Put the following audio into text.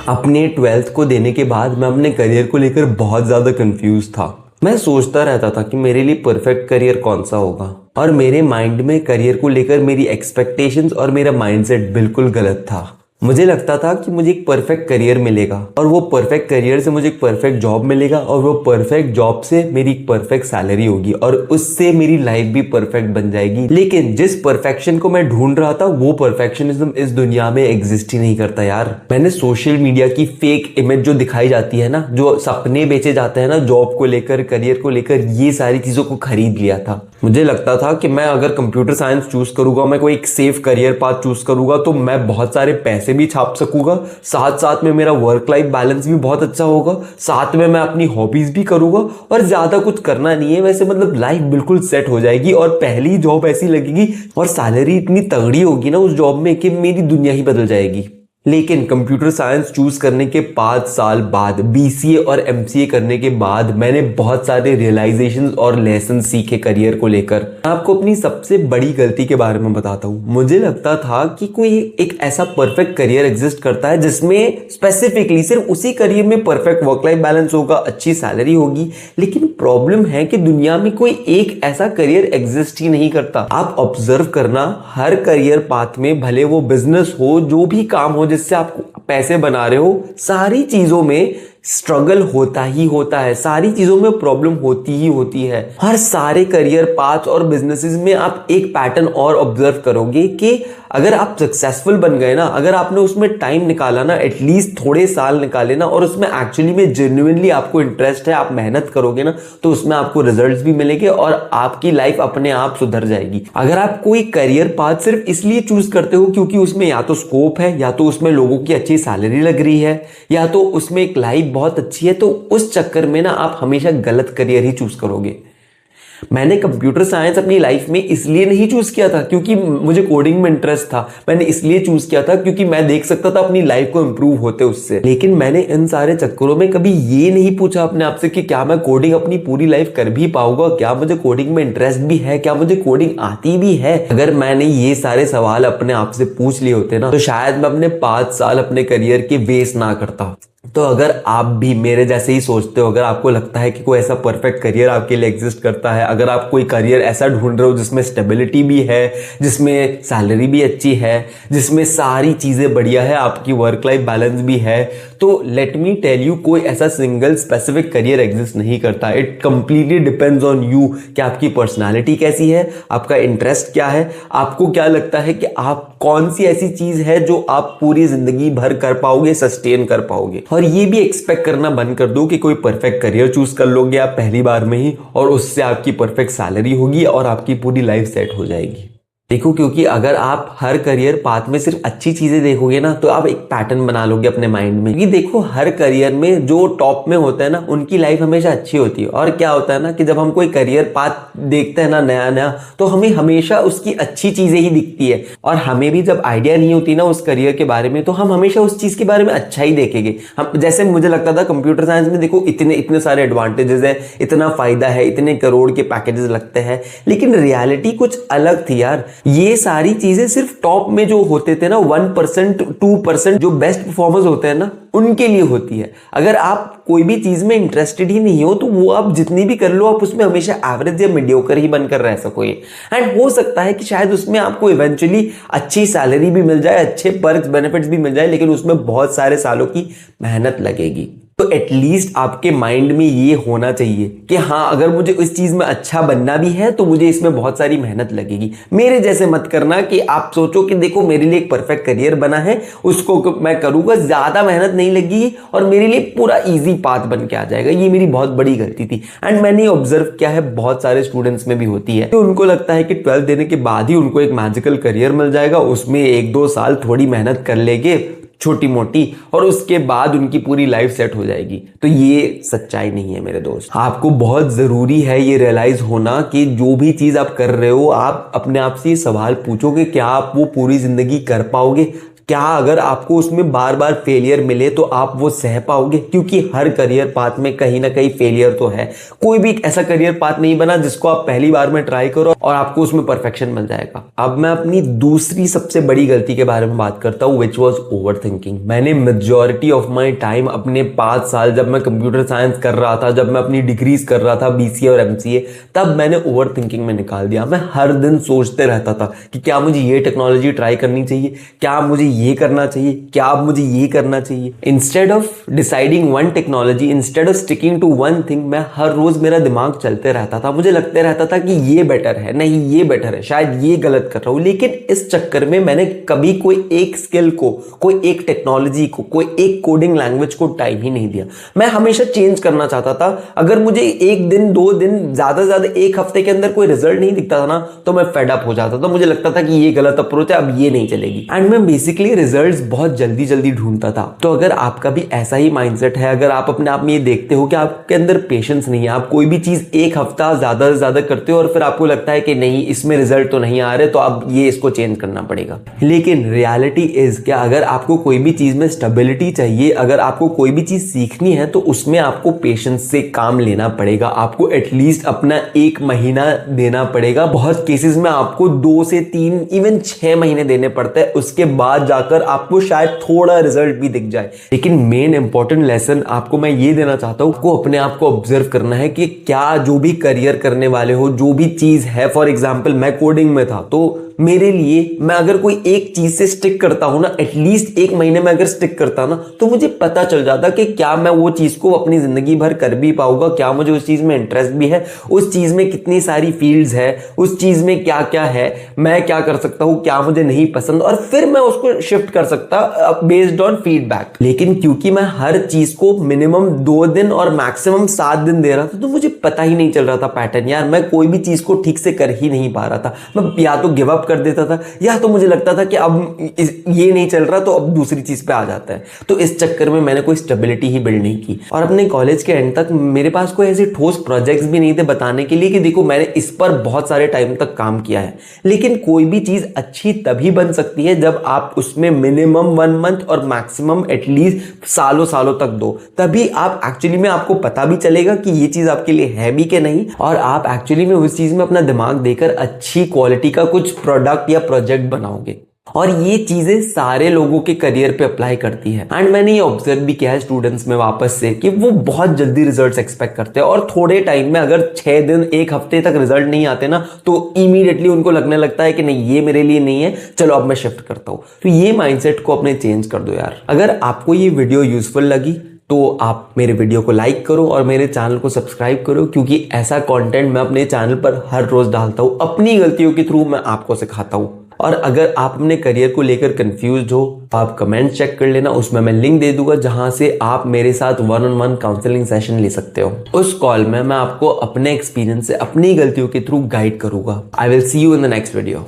अपने 12th को देने के बाद मैं अपने करियर को लेकर बहुत ज़्यादा कंफ्यूज था। मैं सोचता रहता था कि मेरे लिए परफेक्ट करियर कौन सा होगा, और मेरे माइंड में करियर को लेकर मेरी एक्सपेक्टेशंस और मेरा माइंडसेट बिल्कुल गलत था। मुझे लगता था कि मुझे एक परफेक्ट करियर मिलेगा और वो परफेक्ट करियर से मुझे एक परफेक्ट जॉब मिलेगा और वो परफेक्ट जॉब से मेरी एक परफेक्ट सैलरी होगी और उससे मेरी लाइफ भी परफेक्ट बन जाएगी। लेकिन जिस परफेक्शन को मैं ढूंढ रहा था वो परफेक्शनिज्म इस दुनिया में एग्जिस्ट ही नहीं करता यार। मैंने सोशल मीडिया की फेक इमेज जो दिखाई जाती है ना, जो सपने बेचे जाते हैं ना जॉब को लेकर, करियर को लेकर, ये सारी चीजों को खरीद लिया था। मुझे लगता था कि मैं अगर कंप्यूटर साइंस चूज करूंगा, मैं कोई एक सेफ करियर पाथ चूज करूंगा तो मैं बहुत सारे पैसे भी छाप सकूंगा, साथ साथ में मेरा वर्क लाइफ बैलेंस भी बहुत अच्छा होगा, साथ में मैं अपनी हॉबीज भी करूंगा और ज्यादा कुछ करना नहीं है वैसे, मतलब लाइफ बिल्कुल सेट हो जाएगी और पहली जॉब ऐसी लगेगी और सैलरी इतनी तगड़ी होगी ना उस जॉब में कि मेरी दुनिया ही बदल जाएगी। लेकिन कंप्यूटर साइंस चूज करने के 5 साल बाद, बीसीए और एमसीए करने के बाद मैंने बहुत सारे रियलाइजेशंस और लेसन सीखे करियर को लेकर। मैं आपको अपनी सबसे बड़ी गलती के बारे में बताता हूँ। मुझे लगता था कि कोई एक ऐसा परफेक्ट करियर एग्जिस्ट करता है जिसमें स्पेसिफिकली सिर्फ उसी करियर में परफेक्ट वर्क लाइफ बैलेंस होगा, अच्छी सैलरी होगी। लेकिन प्रॉब्लम है कि दुनिया में कोई एक ऐसा करियर एग्जिस्ट ही नहीं करता। आप ऑब्जर्व करना, हर करियर पाथ में, भले वो बिजनेस हो, जो भी काम हो जिससे आप पैसे बना रहे हो, सारी चीजों में स्ट्रगल होता ही होता है, सारी चीजों में प्रॉब्लम होती ही होती है। हर सारे करियर पाथ और बिजनेसेस में आप एक पैटर्न और ऑब्जर्व करोगे कि अगर आप सक्सेसफुल बन गए ना, अगर आपने उसमें टाइम निकाला ना, एटलीस्ट थोड़े साल निकाले ना, और उसमें एक्चुअली में जेन्युइनली आपको इंटरेस्ट है, आप मेहनत करोगे ना, तो उसमें आपको रिजल्ट्स भी मिलेंगे और आपकी लाइफ अपने आप सुधर जाएगी। अगर आप कोई करियर पाथ सिर्फ इसलिए चूज करते हो क्योंकि उसमें या तो स्कोप है, या तो उसमें लोगों की अच्छी सैलरी लग रही है, या तो उसमें एक लाइफ बहुत अच्छी है, तो उस चक्कर में ना आप हमेशा गलत करियर ही चूज करोगे। मैंने कंप्यूटर साइंस अपनी लाइफ में इसलिए नहीं चूज किया था क्योंकि मुझे कोडिंग में इंटरेस्ट था, मैंने इसलिए चूज किया था क्योंकि मैं देख सकता था अपनी लाइफ को इंप्रूव होते उससे। लेकिन मैंने इन सारे चक्करों में कभी ये नहीं पूछा अपने आप से कि क्या मैं कोडिंग अपनी पूरी लाइफ कर भी पाऊंगा, क्या मुझे कोडिंग में इंटरेस्ट भी है, क्या मुझे कोडिंग आती भी है। अगर मैंने ये सारे सवाल अपने आप से पूछ लिए होते ना, तो शायद मैं अपने 5 साल अपने करियर के वेस्ट ना करता। तो अगर आप भी मेरे जैसे ही सोचते हो, अगर आपको लगता है कि कोई ऐसा परफेक्ट करियर आपके लिए एग्जिस्ट करता है, अगर आप कोई करियर ऐसा ढूंढ रहे हो जिसमें स्टेबिलिटी भी है, जिसमें सैलरी भी अच्छी है, जिसमें सारी चीजें बढ़िया है, आपकी वर्क लाइफ बैलेंस भी है, तो लेट मी टेल यू, कोई ऐसा सिंगल स्पेसिफिक करियर एग्जिस्ट नहीं करता। It completely depends on you कि आपकी पर्सनालिटी कैसी है, आपका इंटरेस्ट क्या है, आपको क्या लगता है कि आप कौन सी ऐसी चीज है जो आप पूरी जिंदगी भर कर पाओगे, सस्टेन कर पाओगे। और ये भी एक्सपेक्ट करना बंद कर दो कि कोई परफेक्ट करियर चूज कर लोगे आप पहली बार में ही और उससे आपकी परफेक्ट सैलरी होगी और आपकी पूरी लाइफ सेट हो जाएगी। देखो, क्योंकि अगर आप हर करियर पाथ में सिर्फ अच्छी चीजें देखोगे ना, तो आप एक पैटर्न बना लोगे अपने माइंड में। क्योंकि देखो, हर करियर में जो टॉप में होता है ना, उनकी लाइफ हमेशा अच्छी होती है। और क्या होता है ना कि जब हम कोई करियर पाथ देखते हैं ना नया नया, तो हमें हमेशा उसकी अच्छी चीजें ही दिखती है और हमें भी जब आइडिया नहीं होती ना उस करियर के बारे में, तो हम हमेशा उस चीज के बारे में अच्छा ही देखेंगे। हम जैसे मुझे लगता था कंप्यूटर साइंस में देखो इतने इतने सारे एडवांटेजेस है, इतना फायदा है, इतने करोड़ के पैकेजेस लगते हैं, लेकिन रियलिटी कुछ अलग थी यार। ये सारी चीजें सिर्फ टॉप में जो होते थे ना, 1% 2% जो बेस्ट परफॉर्मर्स होते हैं ना, उनके लिए होती है। अगर आप कोई भी चीज में इंटरेस्टेड ही नहीं हो, तो वो आप जितनी भी कर लो, आप उसमें हमेशा एवरेज या मीडियोकर ही बनकर रह सकोगे। एंड हो सकता है कि शायद उसमें आपको इवेंचुअली अच्छी सैलरी भी मिल जाए, अच्छे पर्क्स बेनिफिट्स भी मिल जाए, लेकिन उसमें बहुत सारे सालों की मेहनत लगेगी। तो एटलीस्ट आपके माइंड में ये होना चाहिए कि हाँ, अगर मुझे इस चीज में अच्छा बनना भी है तो मुझे इसमें बहुत सारी मेहनत लगेगी। मेरे जैसे मत करना कि आप सोचो कि देखो मेरे लिए एक परफेक्ट करियर बना है, उसको मैं करूंगा, ज्यादा मेहनत नहीं लगेगी और मेरे लिए पूरा इजी पाथ बन के आ जाएगा। ये मेरी बहुत बड़ी गलती थी एंड मैंने ऑब्जर्व किया है बहुत सारे स्टूडेंट्स में भी होती है। तो उनको लगता है कि 12th देने के बाद ही उनको एक मैजिकल करियर मिल जाएगा, उसमें 1-2 साल थोड़ी मेहनत कर लेंगे छोटी मोटी और उसके बाद उनकी पूरी लाइफ सेट हो जाएगी। तो ये सच्चाई नहीं है मेरे दोस्त। आपको बहुत जरूरी है ये रियलाइज होना कि जो भी चीज आप कर रहे हो, आप अपने आप से ये सवाल पूछोगे क्या आप वो पूरी जिंदगी कर पाओगे। क्या अगर आपको उसमें बार बार फेलियर मिले तो आप वो सह पाओगे? क्योंकि हर करियर पाथ में कहीं ना कहीं फेलियर तो है। कोई भी ऐसा करियर पाथ नहीं बना जिसको आप पहली बार में ट्राई करो और आपको उसमें परफेक्शन मिल जाएगा। अब मैं अपनी दूसरी सबसे बड़ी गलती के बारे में बात करता हूँ, विच वॉज ओवर थिंकिंग। मैंने मेजॉरिटी ऑफ माई टाइम अपने 5 साल जब मैं कंप्यूटर साइंस कर रहा था, जब मैं अपनी डिग्रीज कर रहा था BCA और MCA, तब मैंने ओवर थिंकिंग में निकाल दिया। मैं हर दिन सोचते रहता था कि क्या मुझे ये टेक्नोलॉजी ट्राई करनी चाहिए, क्या मुझे ये करना चाहिए, क्या अब मुझे ये करना चाहिए। Instead of deciding one technology, instead of sticking to one thing, मैं हर रोज मेरा दिमाग चलते रहता था। मुझे लगता रहता था कि ये बेटर है, नहीं ये बेटर है, शायद ये गलत कर रहा हूं। लेकिन इस चक्कर में मैंने कभी कोई एक स्किल को, कोई एक टेक्नोलॉजी को, कोई एक कोडिंग लैंग्वेज को टाइम ही नहीं दिया। मैं हमेशा चेंज करना चाहता था। अगर मुझे एक दिन, 2 दिन, ज्यादा से ज्यादा एक हफ्ते के अंदर कोई रिजल्ट नहीं दिखता था ना, तो मैं फेड अप हो जाता था। मुझे लगता था कि ये गलत अप्रोच है, अब ये नहीं चलेगी। एंड मैं बेसिकली रिजल्ट्स बहुत जल्दी जल्दी ढूंढता था। तो अगर आपका भी ऐसा ही माइंडसेट है, अगर आप अपने आप में ये देखते हो कि आपके अंदर पेशेंस नहीं है, आप कोई भी चीज एक हफ्ता ज्यादा से ज्यादा करते हो और फिर आपको लगता है कि नहीं इसमें रिजल्ट तो नहीं आ रहे, तो अब ये इसको चेंज करना पड़ेगा। लेकिन रियलिटी इज कि अगर आपको कोई भी चीज में स्टेबिलिटी चाहिए, अगर आपको कोई भी चीज सीखनी है, तो उसमें आपको पेशेंस से काम लेना पड़ेगा। आपको एटलीस्ट अपना 1 महीना देना पड़ेगा। बहुत केसेस में आपको 2 से 3 इवन 6 महीने देने पड़ते हैं। उसके बाद जाकर आपको शायद थोड़ा रिजल्ट भी दिख जाए। लेकिन मेन इंपॉर्टेंट लेसन आपको मैं ये देना चाहता हूं, आपको अपने आप को ऑब्जर्व करना है कि क्या जो भी करियर करने वाले हो, जो भी चीज है, फॉर एग्जाम्पल मैं कोडिंग में था, तो मेरे लिए मैं अगर कोई एक चीज से स्टिक करता हूं ना, एटलीस्ट 1 महीने में अगर स्टिक करता ना, तो मुझे पता चल जाता कि क्या मैं वो चीज को अपनी जिंदगी भर कर भी पाऊंगा, क्या मुझे उस चीज में इंटरेस्ट भी है, उस चीज में कितनी सारी फील्ड्स है, उस चीज में क्या क्या है, मैं क्या कर सकता हूं, क्या मुझे नहीं पसंद, और फिर मैं उसको शिफ्ट कर सकता बेस्ड ऑन फीडबैक। लेकिन क्योंकि मैं हर चीज को मिनिमम 2 दिन और मैक्सिमम 7 दिन दे रहा था, तो मुझे पता ही नहीं चल रहा था पैटर्न। यार मैं कोई भी चीज को ठीक से कर ही नहीं पा रहा था। मैं या तो गिव अप कर देता था, या तो मुझे लगता था कि अब ये नहीं चल रहा, तो अब दूसरी चीज पे आ जाता है। तो इस चक्कर में मैंने कोई स्टेबिलिटी ही बिल्ड नहीं की। और अपने कॉलेज के एंड तक मेरे पास कोई ऐसे ठोस प्रोजेक्ट्स भी नहीं थे बताने के लिए कि देखो मैंने इस पर बहुत सारे टाइम तक काम किया है। लेकिन कोई भी चीज अच्छी तभी बन सकती है जब आप उसमें मिनिमम 1 मंथ और मैक्सिमम एटलीस्ट सालों सालों तक दो। तभी आप एक्चुअली में, आपको पता भी चलेगा कि ये चीज आपके लिए है भी कि नहीं, और आप एक्चुअली में उस चीज में अपना दिमाग देकर अच्छी क्वालिटी का कुछ प्रोडक्ट या प्रोजेक्ट बनाओगे। और ये चीजें सारे लोगों के करियर पे अप्लाई करती है। एंड मैंने ये ऑब्जर्व भी किया है स्टूडेंट्स में वापस से कि वो बहुत जल्दी रिजल्ट्स एक्सपेक्ट करते हैं, और थोड़े टाइम में अगर 6 दिन 1 हफ्ते तक रिजल्ट नहीं आते ना, तो इमीडिएटली उनको लगने लगता है कि नहीं ये मेरे लिए नहीं है, चलो अब मैं शिफ्ट करता हूं। तो ये माइंडसेट को अपने चेंज कर दो यार। अगर आपको ये वीडियो यूजफुल लगी तो आप मेरे वीडियो को लाइक करो और मेरे चैनल को सब्सक्राइब करो, क्योंकि ऐसा कंटेंट मैं अपने चैनल पर हर रोज डालता हूं। अपनी गलतियों के थ्रू मैं आपको सिखाता हूं। और अगर आप अपने करियर को लेकर कंफ्यूज हो, आप कमेंट चेक कर लेना, उसमें मैं लिंक दे दूंगा जहां से आप मेरे साथ 1-on-1 काउंसलिंग सेशन ले सकते हो। उस कॉल में मैं आपको अपने एक्सपीरियंस से अपनी गलतियों के थ्रू गाइड करूंगा। I will see you in the next video.